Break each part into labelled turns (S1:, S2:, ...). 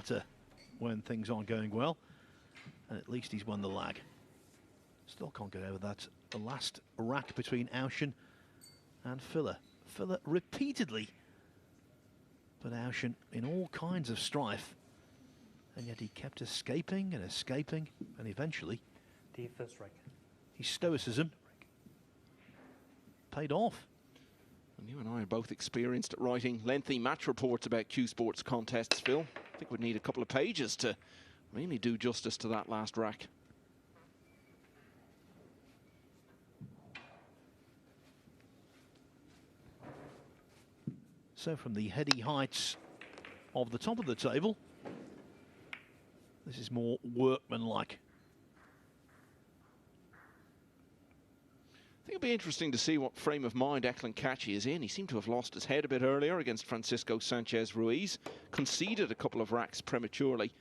S1: matter when things aren't going well. And at least he's won the lag. Still can't get over that. The last rack between Ouschan and Filler. Filler repeatedly, but Ouschan in all kinds of strife. And yet he kept escaping and escaping, and eventually
S2: the first rack.
S1: His stoicism paid off.
S3: And you and I are both experienced at writing lengthy match reports about Q Sports contests, Phil. I think we'd need a couple of pages to really do justice to that last rack.
S1: So from the heady heights of the top of the table, this is more workmanlike.
S3: I think it'll be interesting to see what frame of mind Eklent Kaci is in. He seemed to have lost his head a bit earlier against Francisco Sanchez Ruiz, conceded a couple of racks prematurely.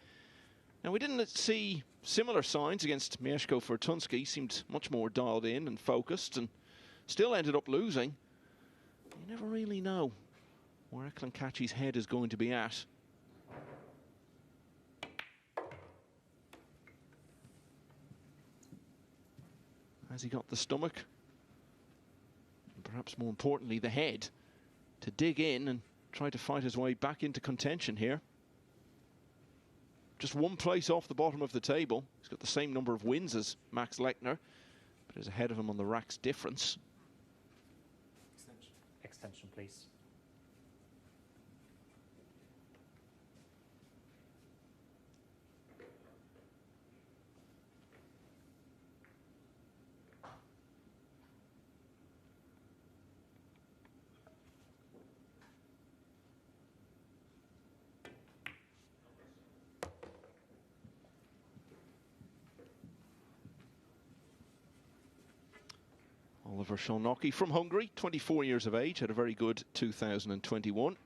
S3: Now, we didn't see similar signs against Mieszko Fortunski. Seemed much more dialed in and focused, and still ended up losing. You never really know where Eklent Kaci's head is going to be at. Has he got the stomach, and perhaps more importantly the head, to dig in and try to fight his way back into contention here? Just one place off the bottom of the table. He's got the same number of wins as Max Lechner, but is ahead of him on the racks difference.
S2: Extension, please.
S3: Szolnoki from Hungary, 24 years of age, had a very good 2021.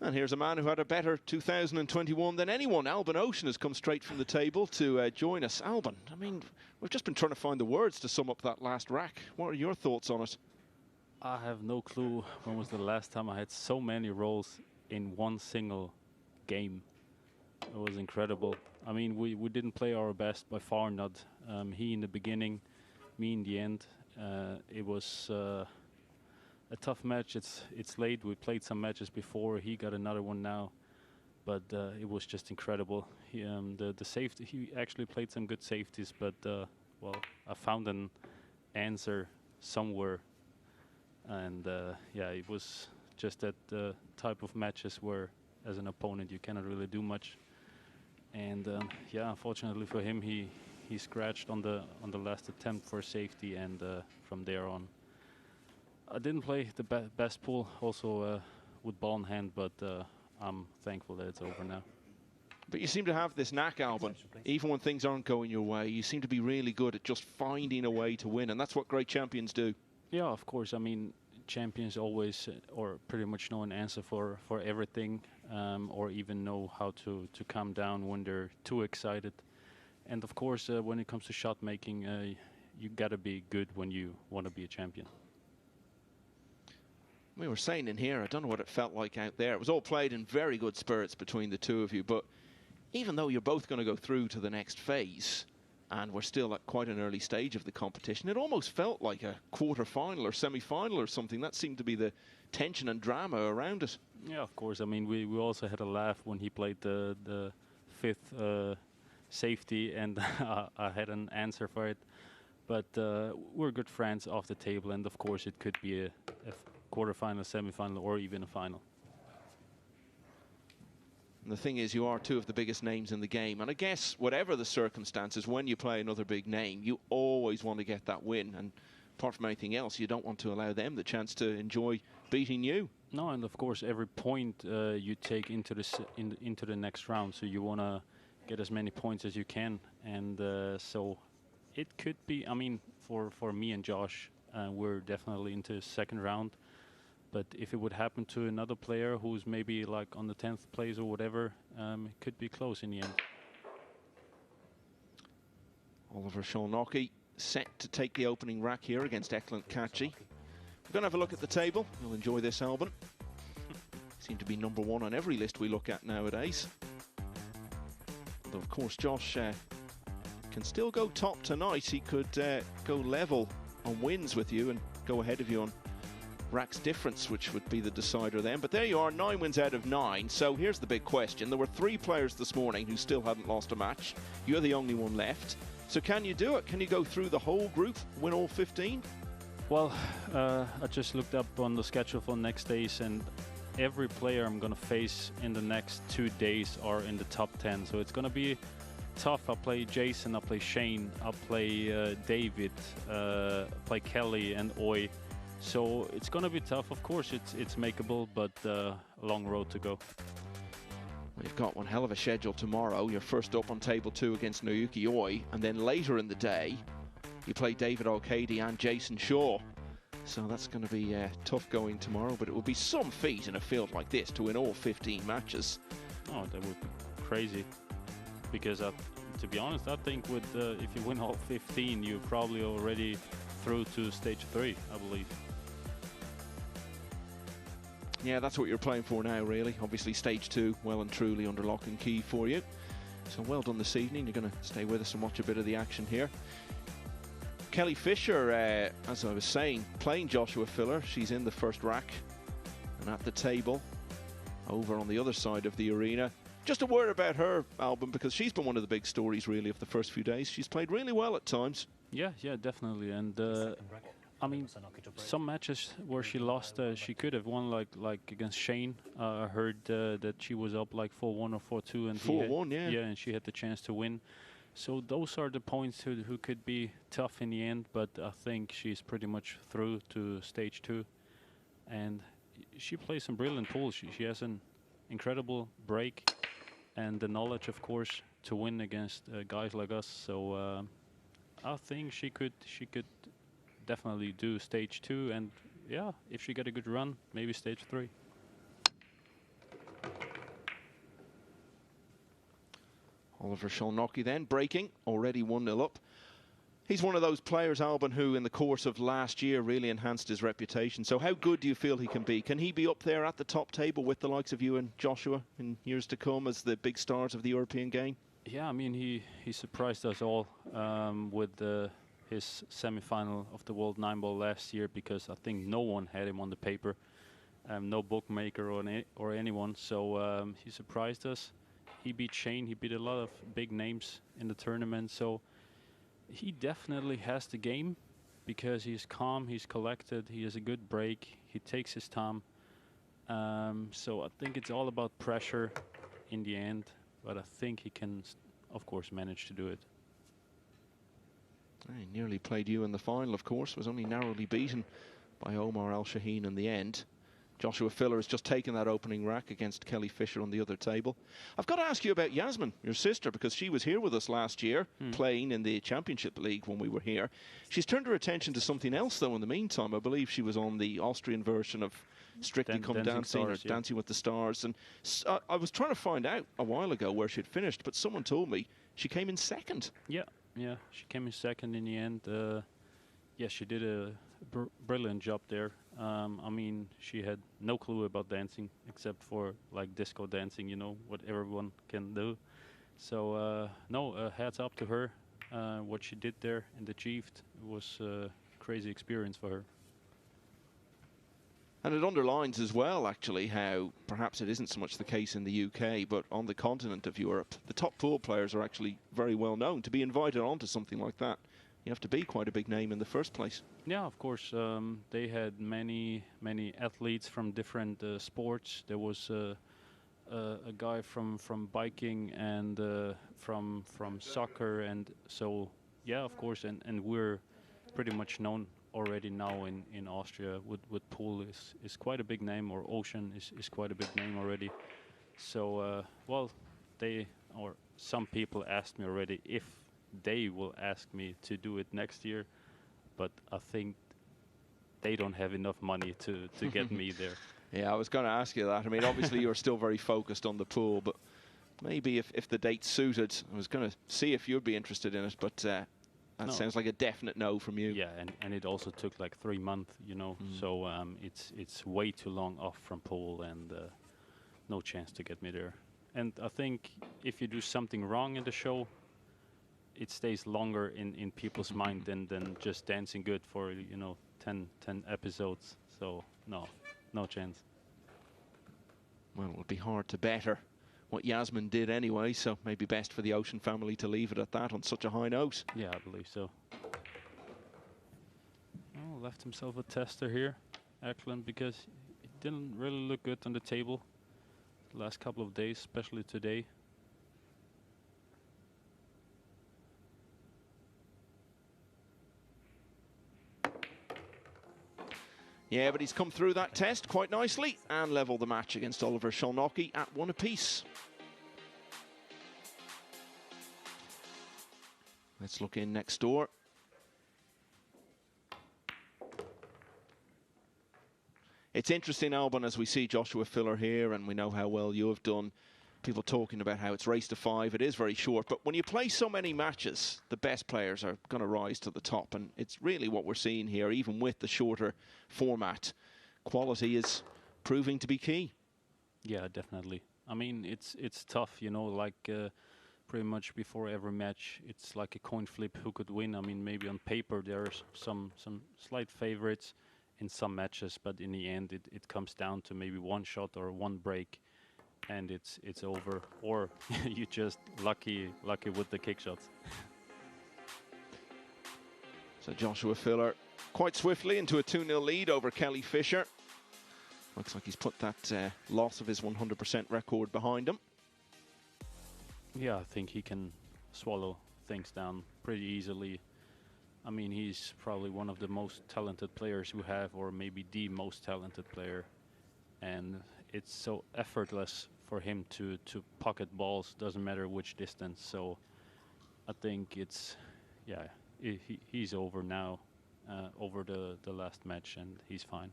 S3: And here's a man who had a better 2021 than anyone. Albin Ouschan has come straight from the table to join us. Albin, I mean, we've just been trying to find the words to sum up that last rack. What are your thoughts on it?
S4: I have no clue when was the last time I had so many rolls in one single game. It was incredible. I mean, we didn't play our best by far, not he in the beginning, me in the end. It was a tough match. It's late. We played some matches before. He got another one now, but it was just incredible. He, the safety. He actually played some good safeties, but well, I found an answer somewhere, and yeah, it was just that type of matches where, as an opponent, you cannot really do much. And yeah, unfortunately for him, he scratched on the last attempt for safety, and from there on, I didn't play the best pool, also with ball in hand, but I'm thankful that it's over now.
S3: But you seem to have this knack, Albin. Even when things aren't going your way, you seem to be really good at just finding a way to win, and that's what great champions do.
S4: Yeah, of course. I mean, champions always, or pretty much know an answer for everything, or even know how to calm down when they're too excited. And of course, when it comes to shot making, you gotta be good when you want to be a champion.
S3: We were saying in here, I don't know what it felt like out there. It was all played in very good spirits between the two of you, but even though you're both going to go through to the next phase, and we're still at quite an early stage of the competition, it almost felt like a quarter-final or semi-final or something. That seemed to be the tension and drama around it.
S4: Yeah, of course. I mean, we also had a laugh when he played the fifth safety, and I had an answer for it. But we're good friends off the table, and of course it could be a quarter-final, semi-final, or even a final.
S3: And the thing is, you are two of the biggest names in the game. And I guess, whatever the circumstances, when you play another big name, you always want to get that win. And apart from anything else, you don't want to allow them the chance to enjoy beating you.
S4: No, and of course, every point you take into the next round. So you want to get as many points as you can. And so it could be, I mean, for me and Josh, we're definitely into the second round. But if it would happen to another player who's maybe like on the 10th place or whatever, it could be close in the end.
S3: Szolnoki set to take the opening rack here against Eklent Kaci. We're going to have a look at the table. You'll enjoy this, Albin. seem to be #1 on every list we look at nowadays. Although, of course, Josh can still go top tonight. He could go level on wins with you and go ahead of you on racks difference, which would be the decider then. But there you are, 9 wins out of 9. So here's the big question. There were 3 players this morning who still hadn't lost a match. You're the only one left. So can you do it? Can you go through the whole group, win all 15?
S4: Well, I just looked up on the schedule for next days, and every player I'm going to face in the next 2 days are in the top 10. So it's going to be tough. I'll play Jason, I'll play Shane, I'll play David, play Kelly and Oi. So it's going to be tough. Of course, it's makeable, but a long road to go.
S3: We've got one hell of a schedule tomorrow. You're first up on table 2 against Noyuki Oi, and then later in the day, you play David O'Cady and Jason Shaw. So that's going to be tough going tomorrow, but it will be some feat in a field like this to win all 15 matches.
S4: Oh, that would be crazy. Because, to be honest, I think with if you win all 15, you're probably already through to stage 3, I believe.
S3: Yeah, that's what you're playing for now, really. Obviously, stage 2, well and truly under lock and key for you. So well done this evening. You're going to stay with us and watch a bit of the action here. Kelly Fisher, as I was saying, playing Joshua Filler. She's in the first rack and at the table over on the other side of the arena. Just a word about her, Albin, because she's been one of the big stories, really, of the first few days. She's played really well at times.
S4: Yeah, definitely. And I mean, some matches where she lost, she could have won, like against Shane. I heard that she was up like 4-1 or 4-2, and
S3: 4-1, yeah.
S4: Yeah, and she had the chance to win. So those are the points who could be tough in the end. But I think she's pretty much through to stage 2, and she plays some brilliant pools. She has an incredible break, and the knowledge, of course, to win against guys like us. So I think she could definitely do stage 2, and yeah, if she get a good run, maybe stage 3.
S3: Oliver Szolnoki then breaking, already 1-0 up. He's one of those players, Albin, who in the course of last year really enhanced his reputation. So how good do you feel he can be? Can he be up there at the top table with the likes of you and Joshua in years to come as the big stars of the European game?
S4: Yeah, I mean, he surprised us all with his semi-final of the World Nineball last year, because I think no one had him on the paper, no bookmaker or anyone. So he surprised us. He beat Shane. He beat a lot of big names in the tournament. So he definitely has the game, because he's calm, he's collected, he has a good break, he takes his time. So I think it's all about pressure in the end, but I think he can, of course, manage to do it.
S3: He nearly played you in the final, of course, was only narrowly beaten by Omar Al-Shaheen in the end. Joshua Filler has just taken that opening rack against Kelly Fisher on the other table. I've got to ask you about Yasmin, your sister, because she was here with us last year, playing in the Championship League when we were here. She's turned her attention to something else, though, in the meantime. I believe she was on the Austrian version of Strictly Come Dancing, or Dancing with the Stars. And I was trying to find out a while ago where she'd finished, but someone told me she came in second.
S4: Yeah, she came in second in the end. Yeah, she did a brilliant job there. I mean, she had no clue about dancing except for like disco dancing, you know, what everyone can do. So no, hats up to her. What she did there and achieved was a crazy experience for her.
S3: And it underlines as well, actually, how perhaps it isn't so much the case in the UK, but on the continent of Europe, the top pool players are actually very well known. To be invited onto something like that, you have to be quite a big name in the first place.
S4: Yeah, of course. They had many athletes from different sports. There was a guy from biking and from soccer, and so yeah, of course. And we're pretty much known already now in Austria. With pool is quite a big name, or Ouschan is quite a big name already. So well, some people asked me already if they will ask me to do it next year, but I think they don't have enough money to get me there.
S3: Yeah, I was going to ask you that. I mean, obviously you're still very focused on the pool, but maybe if the date suited, I was going to see if you'd be interested in it, but that sounds like a definite no from you.
S4: Yeah, and it also took like 3 months, you know, so it's way too long off from pool, and no chance to get me there. And I think if you do something wrong in the show, it stays longer in people's mind than just dancing good for 10 episodes. So no chance.
S3: Well, it would be hard to better what Yasmin did anyway, so maybe best for the Ouschan family to leave it at that on such a high note.
S4: Yeah, I believe so. Oh, left himself a tester here, Eklent, because it didn't really look good on the table the last couple of days, especially today.
S3: Yeah, but he's come through that test quite nicely and levelled the match against Oliver Szolnoki at 1 apiece. Let's look in next door. It's interesting, Albin, as we see Joshua Filler here, and we know how well you have done. People talking about how it's race to 5. It is very short, but when you play so many matches, the best players are going to rise to the top, and it's really what we're seeing here, even with the shorter format. Quality is proving to be key.
S4: Yeah, definitely. I mean, it's tough, like pretty much before every match, it's like a coin flip who could win. I mean, maybe on paper there's some slight favorites in some matches, but in the end it comes down to maybe one shot or one break, and it's over, or you just lucky with the kick shots.
S3: So Joshua Filler quite swiftly into a 2-0 lead over Kelly Fisher. Looks like he's put that loss of his 100% record behind him.
S4: Yeah, I think he can swallow things down pretty easily. I mean, he's probably one of the most talented players we have, or maybe the most talented player. And it's so effortless for him to pocket balls, doesn't matter which distance. So I think it's, yeah, he's over now, over the last match, and he's fine.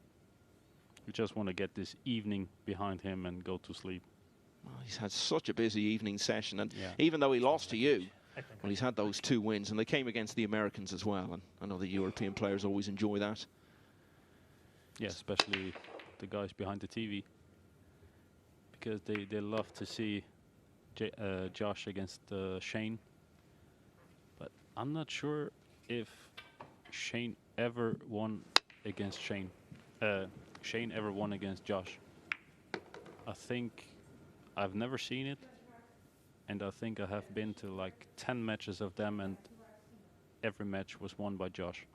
S4: We just want to get this evening behind him and go to sleep.
S3: Well, he's had such a busy evening session, and
S4: yeah.
S3: Even though he lost to you, well, he's had those 2 wins, and they came against the Americans as well, and I know the European players always enjoy that.
S4: Yeah, especially the guys behind the TV, because they love to see Josh against Shane. But I'm not sure if Shane ever won against Shane. Shane ever won against Josh. I think I've never seen it, and I think I have been to like 10 matches of them, and every match was won by Josh.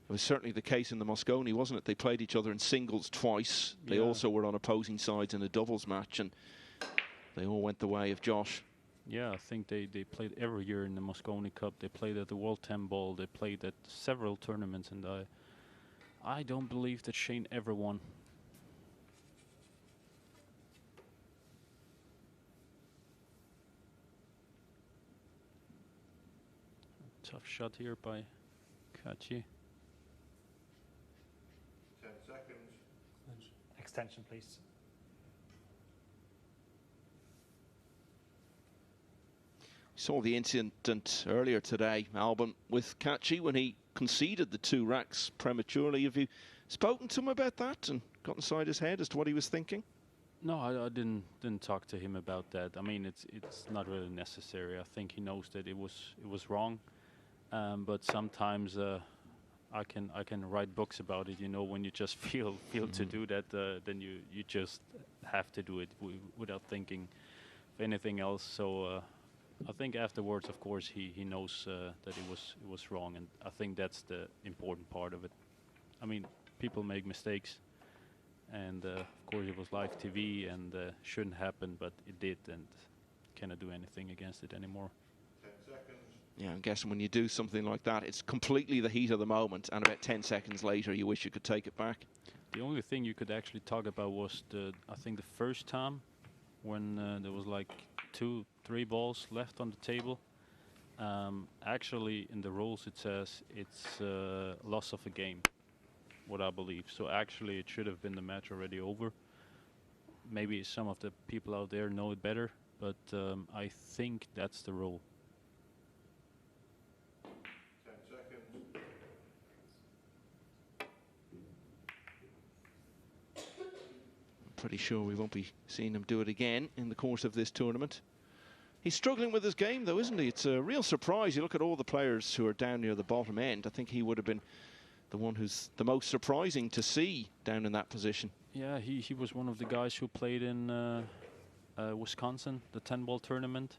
S3: It was certainly the case in the Mosconi, wasn't it? They played each other in singles twice. They also were on opposing sides in a doubles match, and they all went the way of Josh.
S4: Yeah, I think they played every year in the Mosconi Cup. They played at the World 10 Ball. They played at several tournaments, and I don't believe that Shane ever won. Tough shot here by Kaci.
S1: 10 seconds.
S2: Extension, please.
S3: Saw the incident earlier today, Albin, with Kaci when he conceded the 2 racks prematurely. Have you spoken to him about that and got inside his head as to what he was thinking?
S4: No, I didn't talk to him about that. I mean, it's not really necessary. I think he knows that it was wrong. But sometimes I can write books about it. When you just feel to do that, then you just have to do it without thinking of anything else. So I think afterwards, of course, he knows that it was wrong, and I think that's the important part of it. I mean, people make mistakes, and of course it was live TV and shouldn't happen, but it did, and cannot do anything against it anymore.
S1: 10 seconds.
S3: Yeah, I'm guessing when you do something like that, it's completely the heat of the moment, and about 10 seconds later, you wish you could take it back.
S4: The only thing you could actually talk about was I think the first time when there was like 2-3 balls left on the table. Actually, in the rules it says it's loss of a game, what I believe. So actually, it should have been the match already over. Maybe some of the people out there know it better, but I think that's the rule.
S1: 10 seconds.
S3: pretty sure we won't be seeing him do it again in the course of this tournament. He's struggling with his game, though, isn't he? It's a real surprise. You look at all the players who are down near the bottom end. I think he would have been the one who's the most surprising to see down in that position.
S4: Yeah, he was one of the guys who played in Wisconsin, the 10-ball tournament,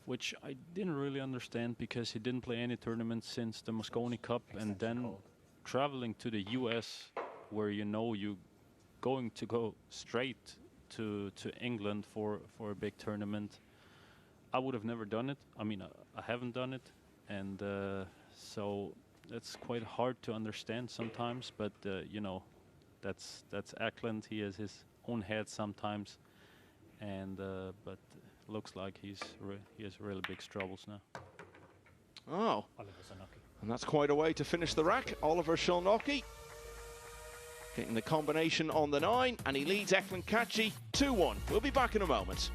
S4: which I didn't really understand because he didn't play any tournaments since the Moscone Cup, and then traveling to the US, where you know you're going to go straight to England for a big tournament. I would have never done it. I mean, I haven't done it, and so that's quite hard to understand sometimes. But you know, that's Eklent. He has his own head sometimes, and but looks like he has really big troubles now.
S3: Oh,
S2: Oliver Szolnoki.
S3: And that's quite a way to finish the rack. Oliver Szolnoki getting the combination on the 9, and he leads Eklent Kaci 2-1. We'll be back in a moment.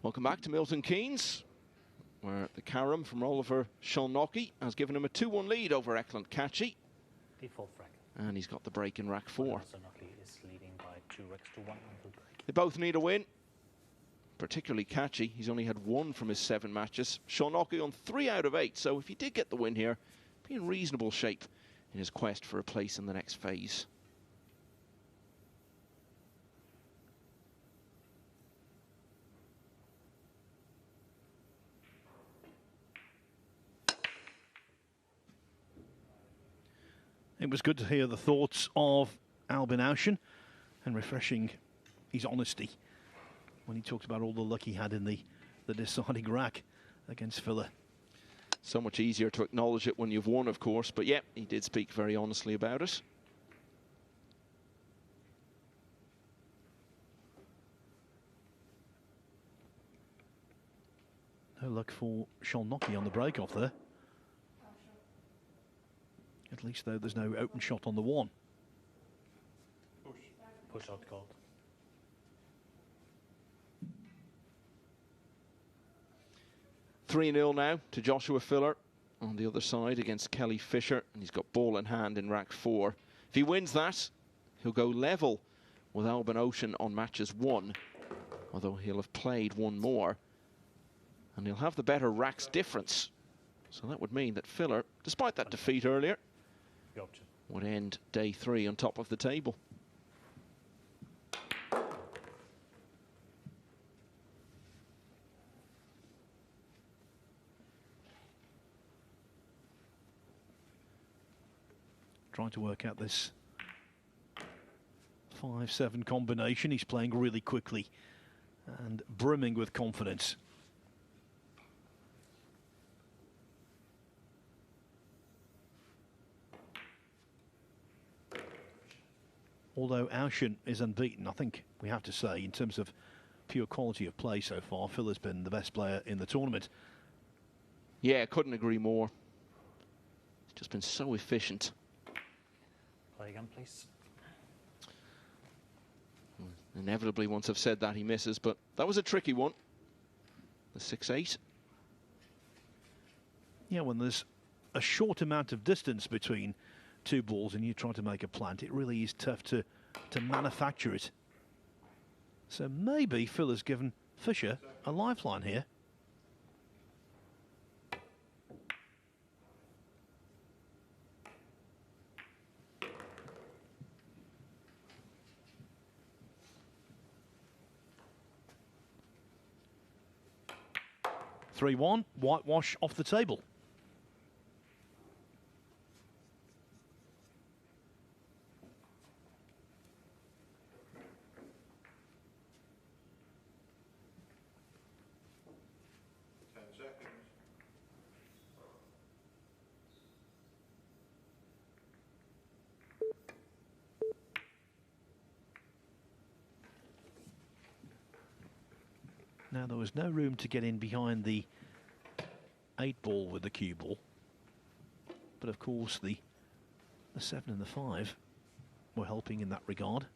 S3: Welcome back to Milton Keynes, where the carom from Oliver Szolnoki has given him a 2-1 lead over Eklent Kaci.
S2: Default rack.
S3: And he's got the break in rack 4.
S2: Szolnoki is leading by 2 racks to 1 until break.
S3: They both need a win, particularly Kaci. He's only had 1 from his 7 matches. Szolnoki on 3 out of 8, so if he did get the win here, be in reasonable shape in his quest for a place in the next phase.
S1: It was good to hear the thoughts of Albin Ouschan and refreshing his honesty when he talked about all the luck he had in the deciding rack against Filler.
S3: So much easier to acknowledge it when you've won, of course, but yeah, he did speak very honestly about it.
S1: No luck for Szolnoki on the break-off there. At least, though, there's no open shot on the 1.
S2: Push out called.
S3: $3-0 now to Joshua Filler on the other side against Kelly Fisher, and he's got ball in hand in rack 4. If he wins that, he'll go level with Albin Ouschan on matches 1, although he'll have played 1 more, and he'll have the better racks difference. So that would mean that Filler, despite that defeat earlier, would end day 3 on top of the table.
S1: Trying to work out this 5-7 combination. He's playing really quickly and brimming with confidence. Although Ouschan is unbeaten, I think we have to say, in terms of pure quality of play so far, Phil has been the best player in the tournament.
S3: Yeah, couldn't agree more. He's just been so efficient.
S2: Play again, please.
S3: Inevitably, once I've said that, he misses, but that was a tricky one. The 6-8.
S1: Yeah, when there's a short amount of distance between two balls and you try to make a plant, it really is tough to manufacture it. So maybe Phil has given Fisher a lifeline here. (3-1), whitewash off the table. Now, there was no room to get in behind the 8-ball with the cue ball, but of course the 7 and the 5 were helping in that regard.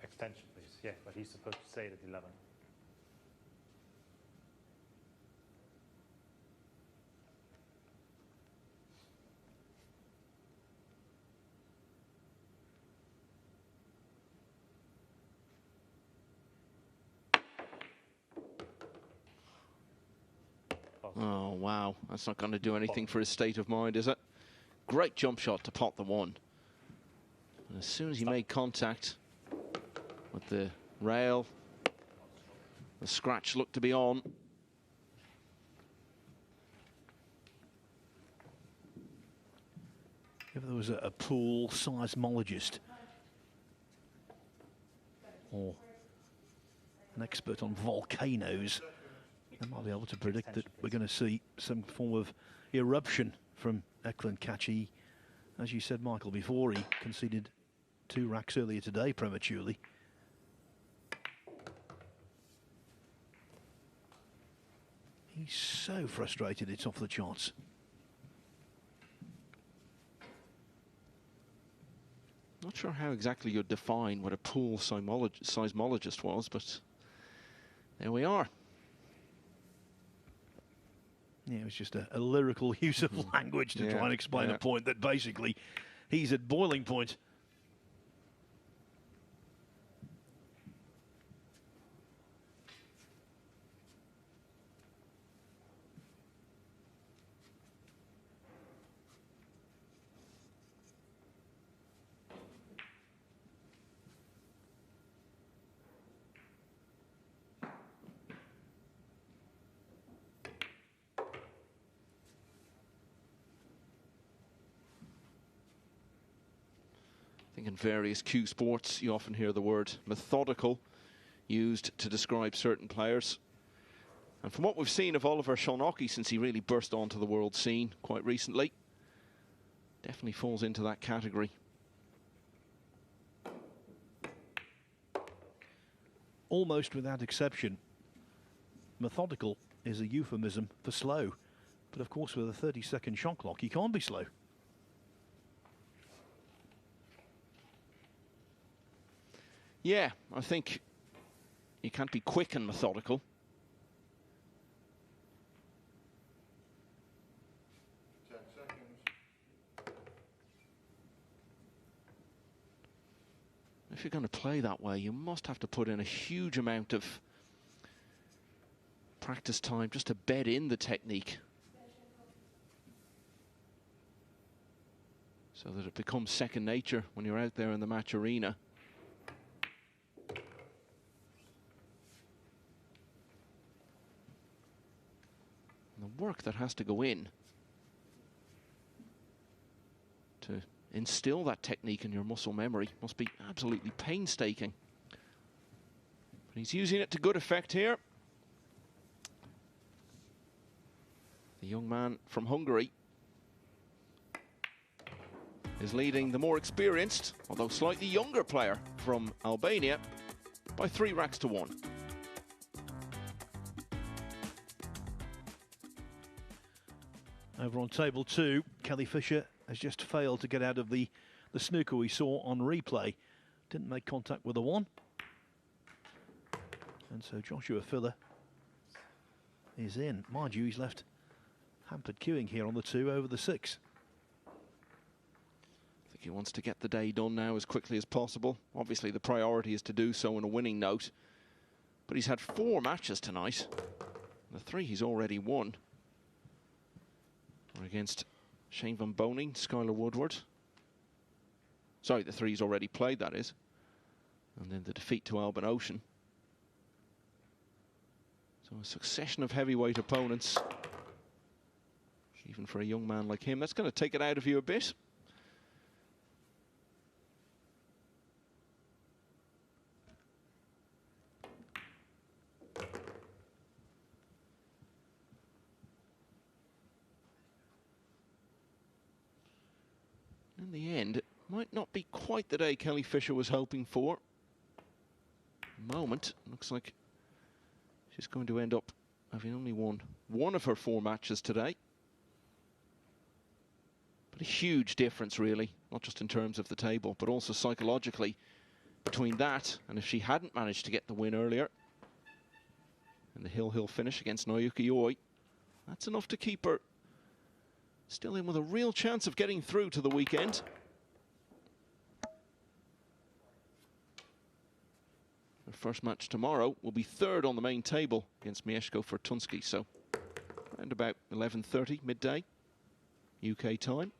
S2: Extension, please. Yeah, but he's supposed to say it at 11.
S3: Oh, wow. That's not going to do anything for his state of mind, is it? Great jump shot to pot the 1. And as soon as he made contact with the rail, the scratch looked to be on.
S1: If there was a pool seismologist or an expert on volcanoes, they might be able to predict that we're going to see some form of eruption from Eklent Kaci. As you said, Michael, before, he conceded 2 racks earlier today prematurely. He's so frustrated, it's off the charts.
S3: Not sure how exactly you'd define what a pool seismologist was, but there we are.
S1: Yeah, it was just a lyrical use of language to try and explain a point that basically he's at boiling point.
S3: I think in various cue sports you often hear the word methodical used to describe certain players. And from what we've seen of Oliver Szolnoki since he really burst onto the world scene quite recently, definitely falls into that category.
S1: Almost without exception, methodical is a euphemism for slow. But of course, with a 30-second shot clock, you can't be slow.
S3: Yeah, I think you can't be quick and methodical. if you're going to play that way, you must have to put in a huge amount of practice time just to bed in the technique, so that it becomes second nature when you're out there in the match arena. And the work that has to go in to instill that technique in your muscle memory must be absolutely painstaking. But he's using it to good effect here. The young man from Hungary is leading the more experienced, although slightly younger player from Albania by 3 racks to 1.
S1: Over on table 2, Kelly Fisher has just failed to get out of the snooker we saw on replay. Didn't make contact with the 1. And so Joshua Filler is in. Mind you, he's left hampered queuing here on the 2 over the 6.
S3: I think he wants to get the day done now as quickly as possible. Obviously the priority is to do so on a winning note. But he's had 4 matches tonight. The 3 he's already won are against Shane Van Boning, Skylar Woodward. Sorry, the 3 he's already played, that is. And then the defeat to Albin Ouschan. So a succession of heavyweight opponents. Even for a young man like him, that's going to take it out of you a bit. In the end, it might not be quite the day Kelly Fisher was hoping for. Moment, looks like she's going to end up having only won 1 of her 4 matches today. But a huge difference, really, not just in terms of the table, but also psychologically between that and if she hadn't managed to get the win earlier. And the hill finish against Naoyuki Oi. That's enough to keep her still in with a real chance of getting through to the weekend. Her first match tomorrow will be 3rd on the main table against Mieszko Fortunski, so around about 11:30 midday UK time.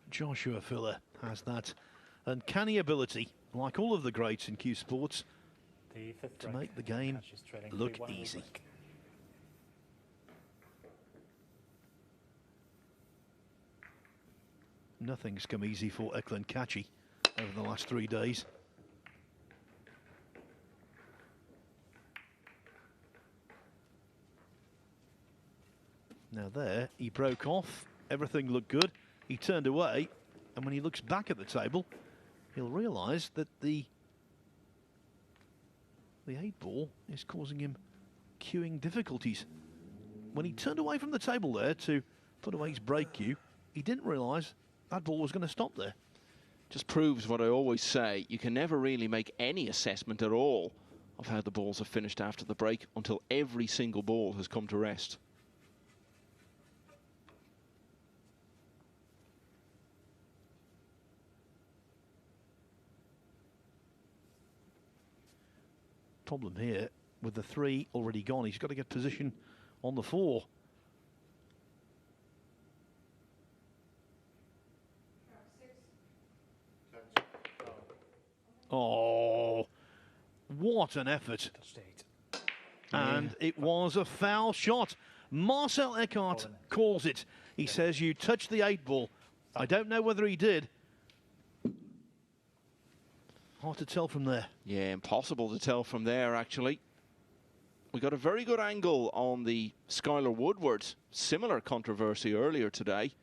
S1: Joshua Filler has that uncanny ability, like all of the greats in Q Sports, to make the game look easy. Nothing's come easy for Eklent Kaci over the last 3 days. Now there, he broke off, everything looked good, he turned away, and when he looks back at the table, he'll realise that the 8-ball is causing him queuing difficulties. When he turned away from the table there to put away his break cue, he didn't realise that ball was going to stop there.
S3: Just proves what I always say, you can never really make any assessment at all of how the balls are finished after the break until every single ball has come to rest.
S1: Problem here with the 3 already gone. He's got to get position on the 4. Oh, what an effort. And it was a foul shot. Marcel Eckhart calls it. He says, you touched the 8-ball. I don't know whether he did. Hard to tell from there.
S3: Yeah, impossible to tell from there, actually. We got a very good angle on the Skylar Woodward similar controversy earlier today.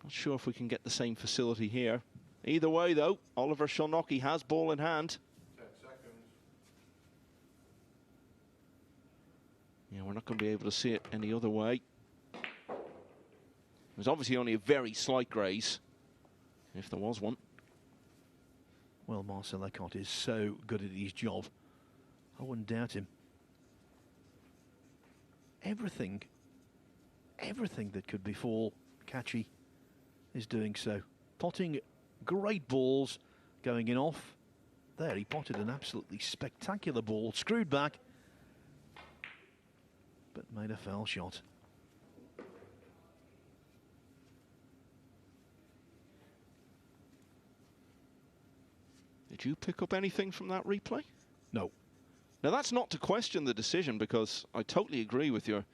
S3: Not sure if we can get the same facility here. Either way, though, Oliver Szolnoki has ball in hand.
S5: 10 seconds.
S3: Yeah, we're not going to be able to see it any other way. There's obviously only a very slight graze, if there was one.
S1: Well, Marcel Eckhart is so good at his job. I wouldn't doubt him. Everything that could befall Kaci is doing so. Potting great balls, going in off. There, he potted an absolutely spectacular ball, screwed back, but made a foul shot.
S3: Did you pick up anything from that replay?
S1: No.
S3: Now, that's not to question the decision, because I totally agree with your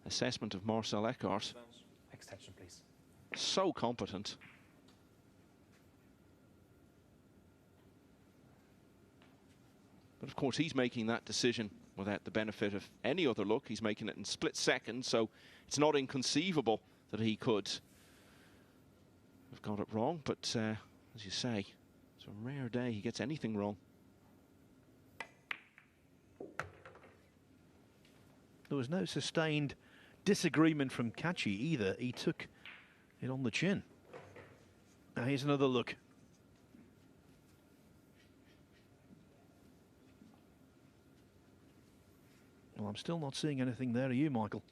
S3: assessment of Marcel Eckhart.
S2: Extension, please.
S3: So competent. But of course, he's making that decision without the benefit of any other look. He's making it in split seconds, so it's not inconceivable that he could have got it wrong. But as you say, it's a rare day he gets anything wrong.
S1: There was no sustained disagreement from Kaci either. He took it on the chin. Now here's another look. Well, I'm still not seeing anything there. Are you, Michael?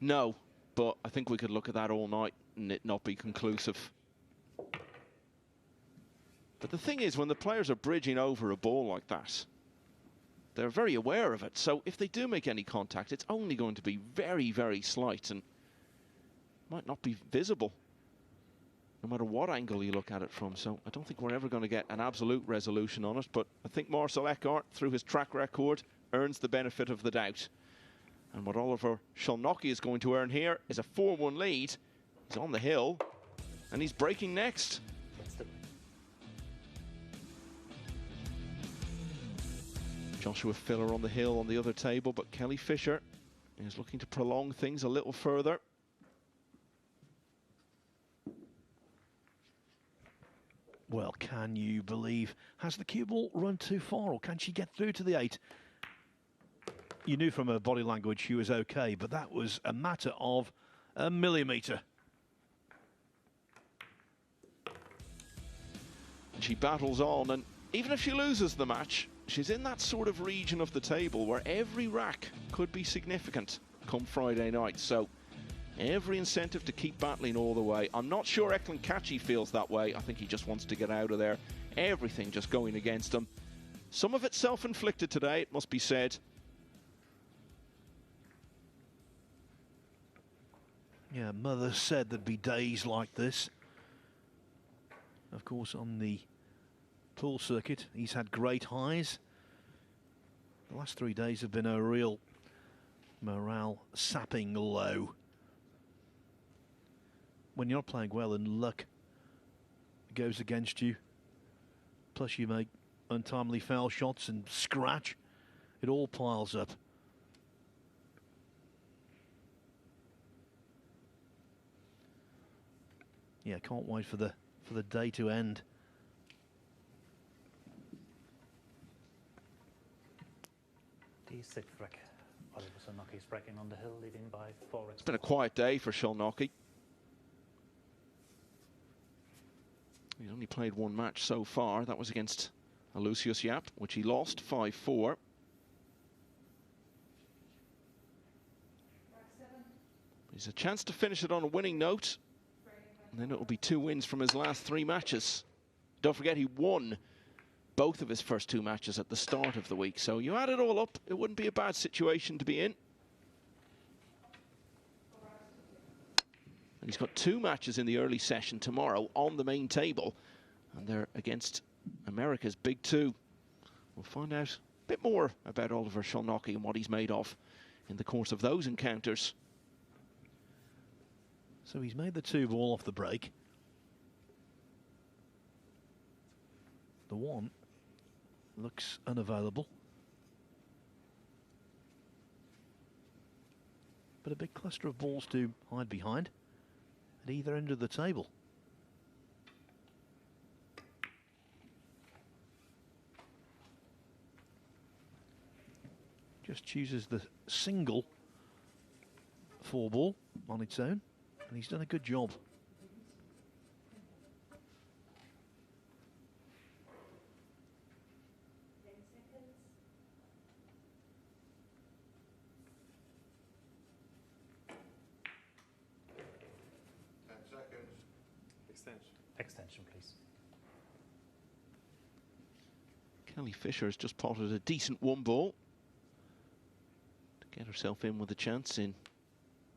S3: No, but I think we could look at that all night and it not be conclusive. But the thing is, when the players are bridging over a ball like that, they're very aware of it. So if they do make any contact, it's only going to be very, very slight and might not be visible, no matter what angle you look at it from. So I don't think we're ever going to get an absolute resolution on it. But I think Marcel Eckhart, through his track record, earns the benefit of the doubt. And what Oliver Szolnoki is going to earn here is a 4-1 lead. He's on the hill, and he's breaking next. Joshua Filler on the hill on the other table, but Kelly Fisher is looking to prolong things a little further.
S1: Well, can you believe? Has the cue ball run too far, or can she get through to the 8? You knew from her body language she was okay, but that was a matter of a millimetre.
S3: And she battles on, and even if she loses the match, she's in that sort of region of the table where every rack could be significant come Friday night. So every incentive to keep battling all the way. I'm not sure Eklent Kaci feels that way. I think he just wants to get out of there. Everything just going against him. Some of it self-inflicted today, it must be said.
S1: Yeah, Mother said there'd be days like this. Of course, on the pool circuit, he's had great highs. The last 3 days have been a real morale-sapping low. When you're playing well and luck goes against you, plus you make untimely foul shots and scratch, it all piles up. Yeah, can't wait for the day to end.
S2: The 6th wreck. Oliver Szolnoki breaking on the hill, leading by 4.
S3: It's been a quiet day for Szolnoki. He's only played one match so far. That was against Aloysius Yap, which he lost 5-4. He's a chance to finish it on a winning note. And then it'll be 2 wins from his last 3 matches. Don't forget, he won both of his first 2 matches at the start of the week. So you add it all up, it wouldn't be a bad situation to be in. And he's got 2 matches in the early session tomorrow on the main table. And they're against America's big 2. We'll find out a bit more about Oliver Szolnoki and what he's made of in the course of those encounters.
S1: So he's made the 2 ball off the break. The 1 looks unavailable. But a big cluster of balls to hide behind at either end of the table. Just chooses the single 4 ball on its own, and he's done a good job.
S2: Extension, please.
S3: Kelly Fisher has just potted a decent 1-ball to get herself in with a chance in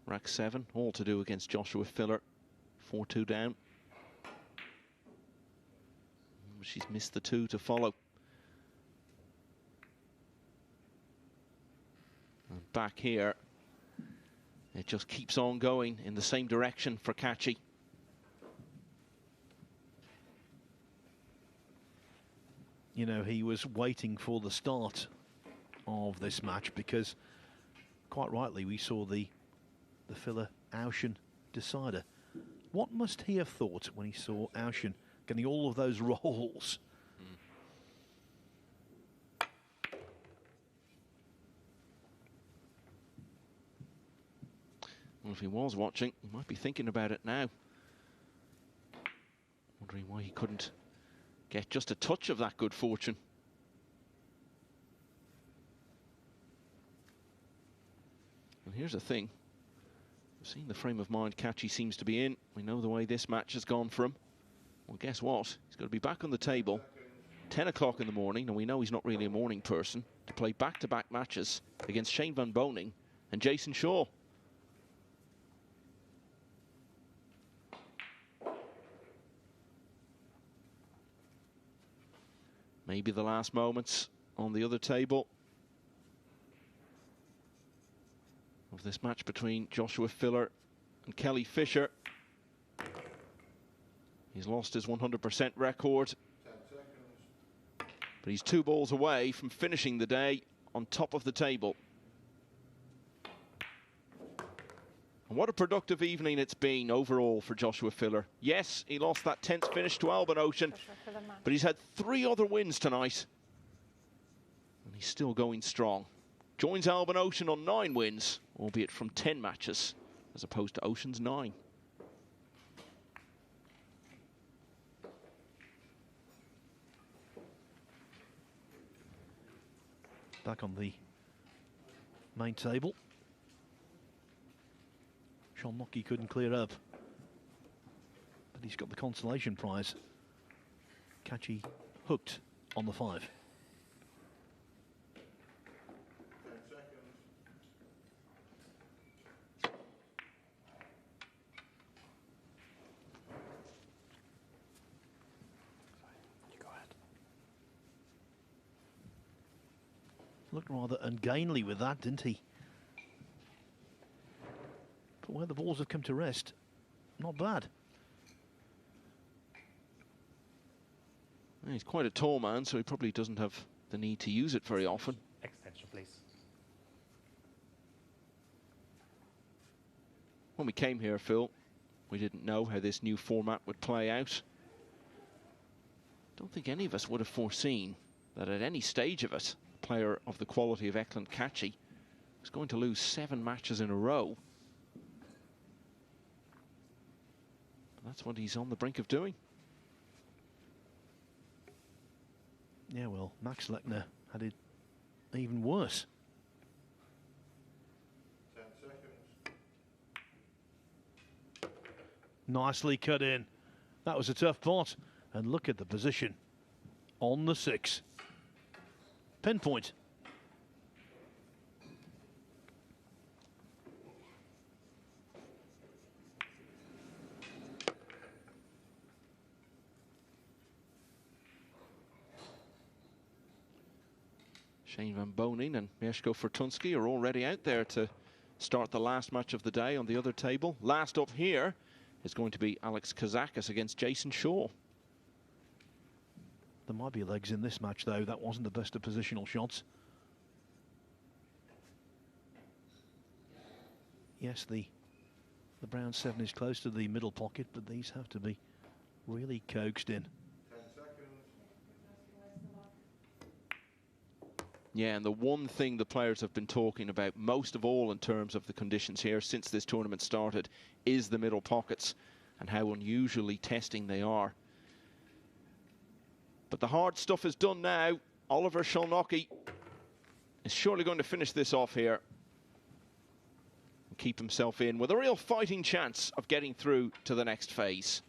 S3: rack 7. All to do against Joshua Filler. 4-2 down. She's missed the 2 to follow. And back here, it just keeps on going in the same direction for Kaci.
S1: You know, he was waiting for the start of this match because, quite rightly, we saw the Filler Ouschan decider. What must he have thought when he saw Ouschan getting all of those rolls?
S3: Well, if he was watching, he might be thinking about it now. Wondering why he couldn't get just a touch of that good fortune. And here's the thing. We've seen the frame of mind Kaci seems to be in. We know the way this match has gone for him. Well, guess what? He's got to be back on the table 10 o'clock in the morning, and we know he's not really a morning person, to play back-to-back matches against Shane Van Boening and Jason Shaw. Maybe the last moments on the other table of this match between Joshua Filler and Kelly Fisher. He's lost his 100% record, but he's 2 balls away from finishing the day on top of the table. And what a productive evening it's been overall for Joshua Filler. Yes, he lost that 10th finish to Albin Ouschan, but he's had 3 other wins tonight, and he's still going strong. Joins Albin Ouschan on 9 wins, albeit from 10 matches, as opposed to Ouschan's 9.
S1: Back on the main table. Szolnoki couldn't clear up, but he's got the consolation prize. Kaci hooked on the 5. Looked rather ungainly with that, didn't he? But where the balls have come to rest, not bad.
S3: He's quite a tall man, so he probably doesn't have the need to use it very often.
S2: Extension, please.
S3: When we came here, Phil, we didn't know how this new format would play out. Don't think any of us would have foreseen that at any stage of it, a player of the quality of Eklent Kaci was going to lose 7 matches in a row. That's what he's on the brink of doing.
S1: Yeah, well, Max Lechner had it even worse.
S5: 10 seconds.
S1: Nicely cut in. That was a tough pot. And look at the position on the 6. Pinpoint.
S3: Shane Van Boening and Mieszko Fortunski are already out there to start the last match of the day on the other table. Last up here is going to be Alex Kazakis against Jason Shaw.
S1: There might be legs in this match, though. That wasn't the best of positional shots. Yes, the brown 7 is close to the middle pocket, but these have to be really coaxed in.
S5: 10 seconds.
S3: Yeah, and the one thing the players have been talking about most of all in terms of the conditions here since this tournament started is the middle pockets and how unusually testing they are. But the hard stuff is done now. Oliver Szolnoki is surely going to finish this off here and keep himself in with a real fighting chance of getting through to the next phase.